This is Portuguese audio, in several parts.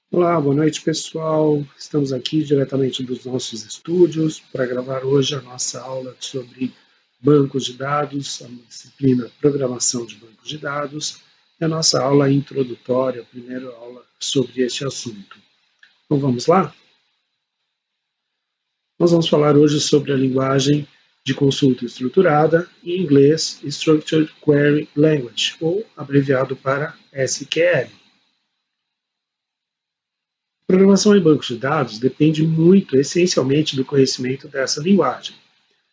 Olá, boa noite pessoal. Estamos aqui diretamente dos nossos estúdios para gravar hoje a nossa aula sobre bancos de dados, a disciplina Programação de Bancos de Dados, e a nossa aula introdutória, a primeira aula sobre este assunto. Então vamos lá? Nós vamos falar hoje sobre a linguagem de consulta estruturada, em inglês Structured Query Language, ou abreviado para SQL. Programação em bancos de dados depende muito, essencialmente, do conhecimento dessa linguagem.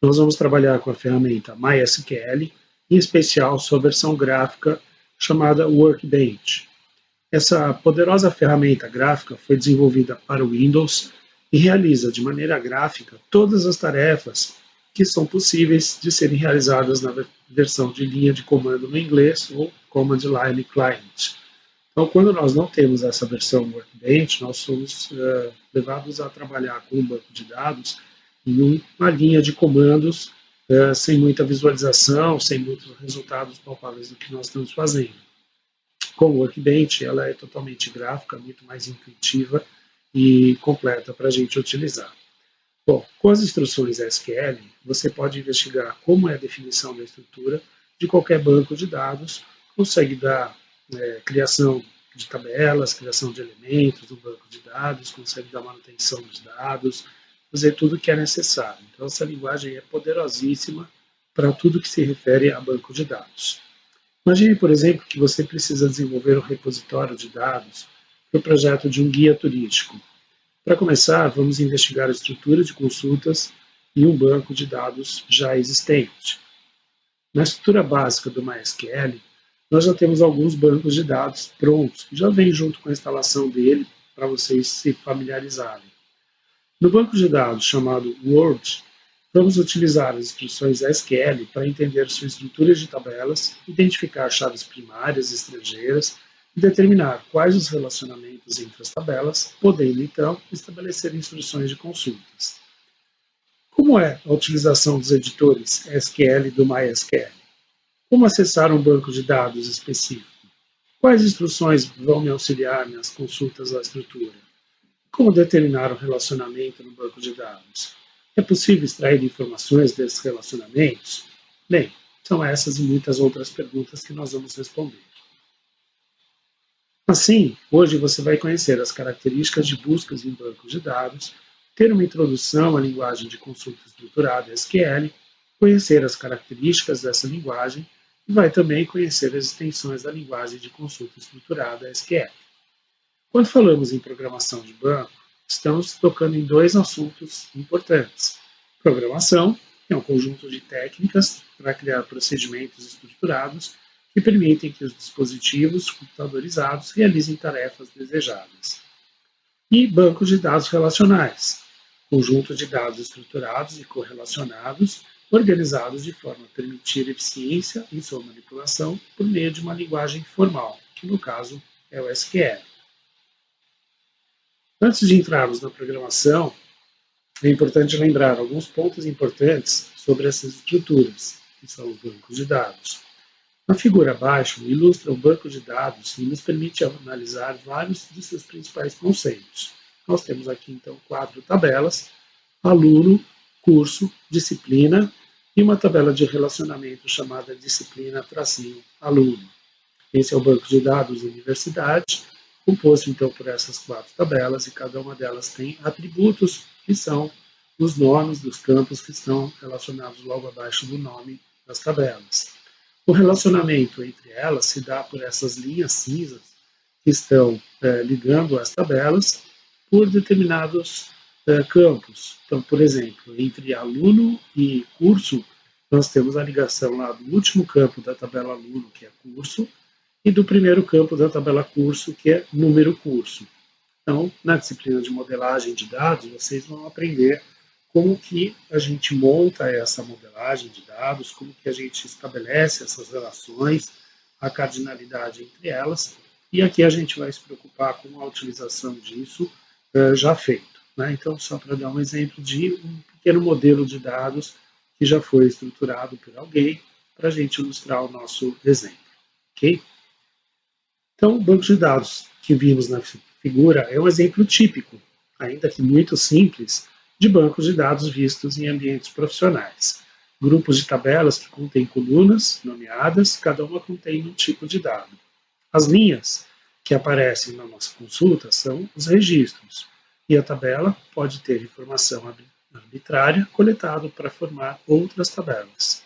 Nós vamos trabalhar com a ferramenta MySQL, em especial sua versão gráfica chamada Workbench. Essa poderosa ferramenta gráfica foi desenvolvida para o Windows e realiza de maneira gráfica todas as tarefas que são possíveis de serem realizadas na versão de linha de comando no inglês ou Command Line Client. Então, quando nós não temos essa versão Workbench, nós somos levados a trabalhar com um banco de dados em uma linha de comandos sem muita visualização, sem muitos resultados palpáveis do que nós estamos fazendo. Com o Workbench, ela é totalmente gráfica, muito mais intuitiva e completa para a gente utilizar. Bom, com as instruções SQL, você pode investigar como é a definição da estrutura de qualquer banco de dados, consegue dar criação de tabelas, criação de elementos do banco de dados, consegue dar manutenção dos dados, fazer tudo o que é necessário. Então, essa linguagem é poderosíssima para tudo que se refere a banco de dados. Imagine, por exemplo, que você precisa desenvolver um repositório de dados para o projeto de um guia turístico. Para começar, vamos investigar a estrutura de consultas em um banco de dados já existente. Na estrutura básica do MySQL, nós já temos alguns bancos de dados prontos, que já vêm junto com a instalação dele, para vocês se familiarizarem. No banco de dados chamado Word, vamos utilizar as instruções SQL para entender sua estrutura de tabelas, identificar chaves primárias e estrangeiras e determinar quais os relacionamentos entre as tabelas, podendo então estabelecer instruções de consultas. Como é a utilização dos editores SQL do MySQL? Como acessar um banco de dados específico? Quais instruções vão me auxiliar nas consultas à estrutura? Como determinar um relacionamento no banco de dados? É possível extrair informações desses relacionamentos? Bem, são essas e muitas outras perguntas que nós vamos responder. Assim, hoje você vai conhecer as características de buscas em bancos de dados, ter uma introdução à linguagem de consulta estruturada SQL, conhecer as características dessa linguagem e vai também conhecer as extensões da linguagem de consulta estruturada SQL. Quando falamos em programação de banco, estamos tocando em dois assuntos importantes. Programação, que é um conjunto de técnicas para criar procedimentos estruturados que permitem que os dispositivos computadorizados realizem tarefas desejadas. E bancos de dados relacionais, conjunto de dados estruturados e correlacionados, organizados de forma a permitir eficiência em sua manipulação por meio de uma linguagem formal, que no caso é o SQL. Antes de entrarmos na programação, é importante lembrar alguns pontos importantes sobre essas estruturas, que são os bancos de dados. A figura abaixo ilustra o banco de dados e nos permite analisar vários de seus principais conceitos. Nós temos aqui, então, 4 tabelas: aluno, curso, disciplina e uma tabela de relacionamento chamada disciplina-aluno. Esse é o banco de dados universidade, composto, então, por essas 4 tabelas, e cada uma delas tem atributos, que são os nomes dos campos que estão relacionados logo abaixo do nome das tabelas. O relacionamento entre elas se dá por essas linhas cinzas que estão ligando as tabelas por determinados campos. Então, por exemplo, entre aluno e curso, nós temos a ligação lá do último campo da tabela aluno, que é curso, e do primeiro campo da tabela curso, que é número curso. Então, na disciplina de modelagem de dados, vocês vão aprender como que a gente monta essa modelagem de dados, como que a gente estabelece essas relações, a cardinalidade entre elas, e aqui a gente vai se preocupar com a utilização disso já feito. Né? Então, só para dar um exemplo de um pequeno modelo de dados que já foi estruturado por alguém, para a gente ilustrar o nosso exemplo. Ok? Então, o banco de dados que vimos na figura é um exemplo típico, ainda que muito simples, de bancos de dados vistos em ambientes profissionais. Grupos de tabelas que contêm colunas nomeadas, cada uma contém um tipo de dado. As linhas que aparecem na nossa consulta são os registros, e a tabela pode ter informação arbitrária coletada para formar outras tabelas.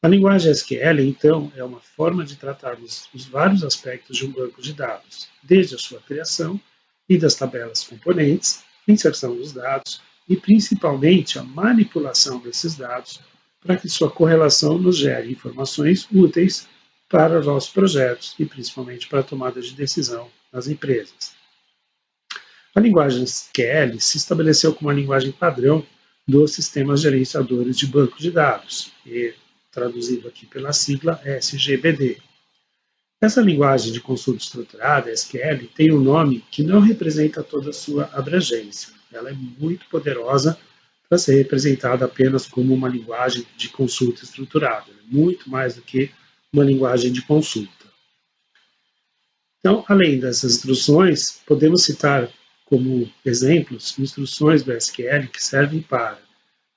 A linguagem SQL, então, é uma forma de tratarmos os vários aspectos de um banco de dados, desde a sua criação e das tabelas componentes, inserção dos dados e, principalmente, a manipulação desses dados para que sua correlação nos gere informações úteis para os nossos projetos e, principalmente, para a tomada de decisão nas empresas. A linguagem SQL se estabeleceu como a linguagem padrão dos sistemas gerenciadores de banco de dados, e traduzido aqui pela sigla SGBD. Essa linguagem de consulta estruturada, SQL, tem um nome que não representa toda a sua abrangência. Ela é muito poderosa para ser representada apenas como uma linguagem de consulta estruturada. Ela é muito mais do que uma linguagem de consulta. Então, além dessas instruções, podemos citar como exemplos instruções do SQL que servem para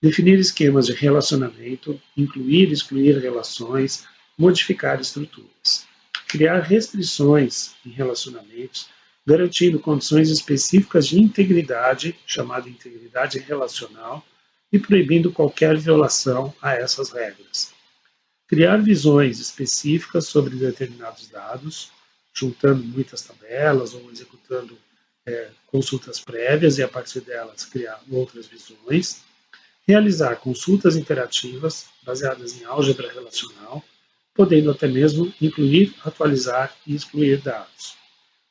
definir esquemas de relacionamento, incluir e excluir relações, modificar estruturas, criar restrições em relacionamentos, garantindo condições específicas de integridade, chamada integridade relacional, e proibindo qualquer violação a essas regras. Criar visões específicas sobre determinados dados, juntando muitas tabelas ou executando consultas prévias e, a partir delas, criar outras visões. Realizar consultas interativas baseadas em álgebra relacional, podendo até mesmo incluir, atualizar e excluir dados.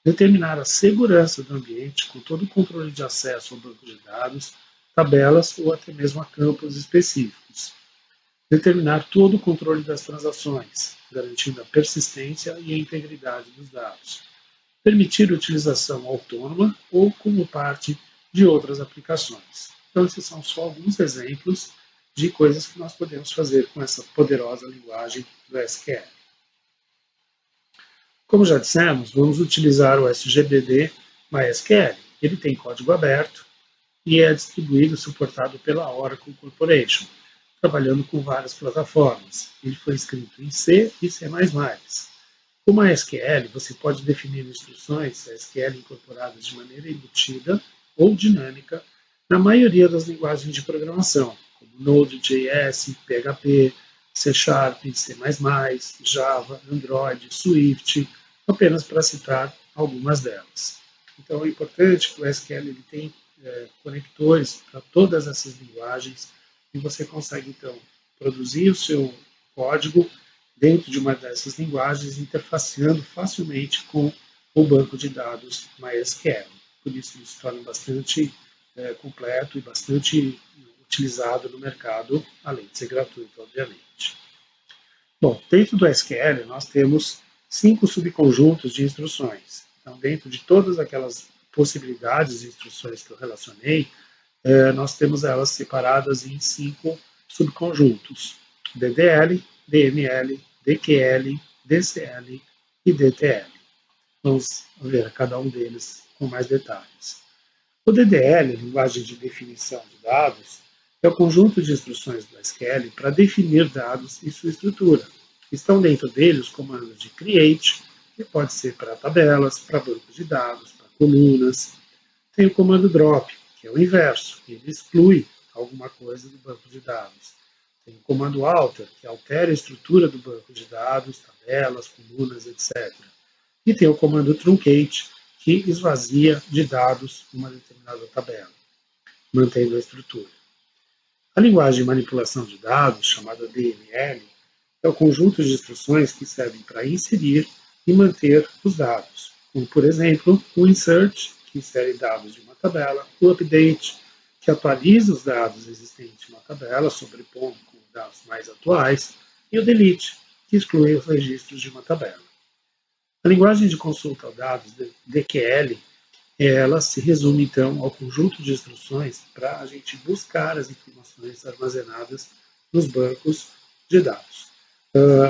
Determinar a segurança do ambiente com todo o controle de acesso ao banco de dados, tabelas ou até mesmo a campos específicos. Determinar todo o controle das transações, garantindo a persistência e a integridade dos dados. Permitir utilização autônoma ou como parte de outras aplicações. Então, esses são só alguns exemplos de coisas que nós podemos fazer com essa poderosa linguagem do SQL. Como já dissemos, vamos utilizar o SGBD MySQL. Ele tem código aberto e é distribuído e suportado pela Oracle Corporation, trabalhando com várias plataformas. Ele foi escrito em C e C++. Com MySQL, você pode definir instruções SQL incorporadas de maneira embutida ou dinâmica na maioria das linguagens de programação, como Node.js, PHP, C Sharp, C++, Java, Android, Swift, apenas para citar algumas delas. Então é importante que o SQL ele tem conectores para todas essas linguagens e você consegue então produzir o seu código dentro de uma dessas linguagens, interfaceando facilmente com o banco de dados MySQL. Por isso ele se torna bastante completo e bastante utilizado no mercado, além de ser gratuito, obviamente. Bom, dentro do SQL nós temos 5 subconjuntos de instruções. Então, dentro de todas aquelas possibilidades de instruções que eu relacionei, nós temos elas separadas em 5 subconjuntos: DDL, DML, DQL, DCL e DTL. Vamos ver cada um deles com mais detalhes. O DDL, linguagem de definição de dados, é o conjunto de instruções do SQL para definir dados e sua estrutura. Estão dentro dele os comandos de create, que pode ser para tabelas, para bancos de dados, para colunas. Tem o comando drop, que é o inverso, ele exclui alguma coisa do banco de dados. Tem o comando alter, que altera a estrutura do banco de dados, tabelas, colunas, etc. E tem o comando truncate, que esvazia de dados uma determinada tabela, mantendo a estrutura. A linguagem de manipulação de dados, chamada DML, é o conjunto de instruções que servem para inserir e manter os dados, como, por exemplo, o insert, que insere dados de uma tabela, o update, que atualiza os dados existentes em uma tabela, sobrepondo com dados mais atuais, e o delete, que exclui os registros de uma tabela. A linguagem de consulta a dados, DQL, ela se resume, então, ao conjunto de instruções para a gente buscar as informações armazenadas nos bancos de dados.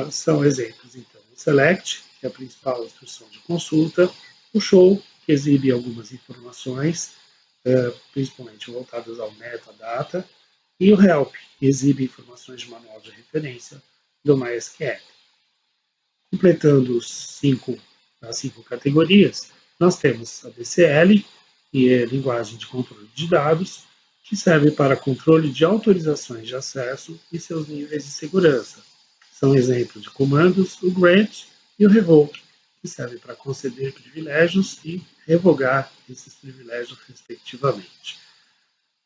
São exemplos, então, o select, que é a principal instrução de consulta, o show, que exibe algumas informações, principalmente voltadas ao metadata, e o help, que exibe informações de manual de referência do MySQL. Completando as cinco categorias, nós temos a DCL, que é a linguagem de controle de dados, que serve para controle de autorizações de acesso e seus níveis de segurança. São exemplos de comandos o grant e o revoke, que serve para conceder privilégios e revogar esses privilégios respectivamente.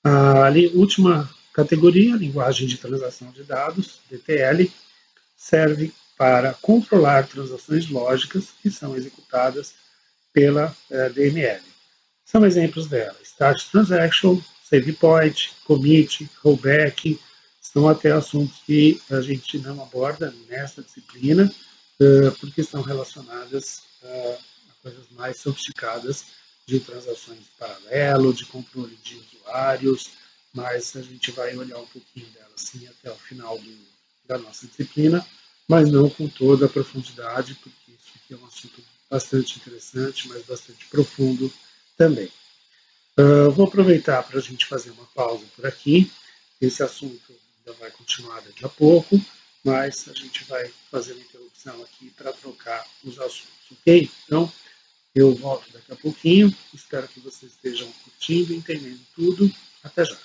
A última categoria, linguagem de transação de dados, DTL, serve para controlar transações lógicas que são executadas pela DML. São exemplos dela: Start Transaction, Save Point, Commit, Rollback, são até assuntos que a gente não aborda nesta disciplina, porque estão relacionadas a coisas mais sofisticadas de transações paralelo, de controle de usuários, mas a gente vai olhar um pouquinho dela sim até o final da nossa disciplina, mas não com toda a profundidade, porque isso aqui é um assunto bastante interessante, mas bastante profundo também. Vou aproveitar para a gente fazer uma pausa por aqui. Esse assunto ainda vai continuar daqui a pouco, mas a gente vai fazer uma interrupção aqui para trocar os assuntos, ok? Então, eu volto daqui a pouquinho. Espero que vocês estejam curtindo, entendendo tudo. Até já.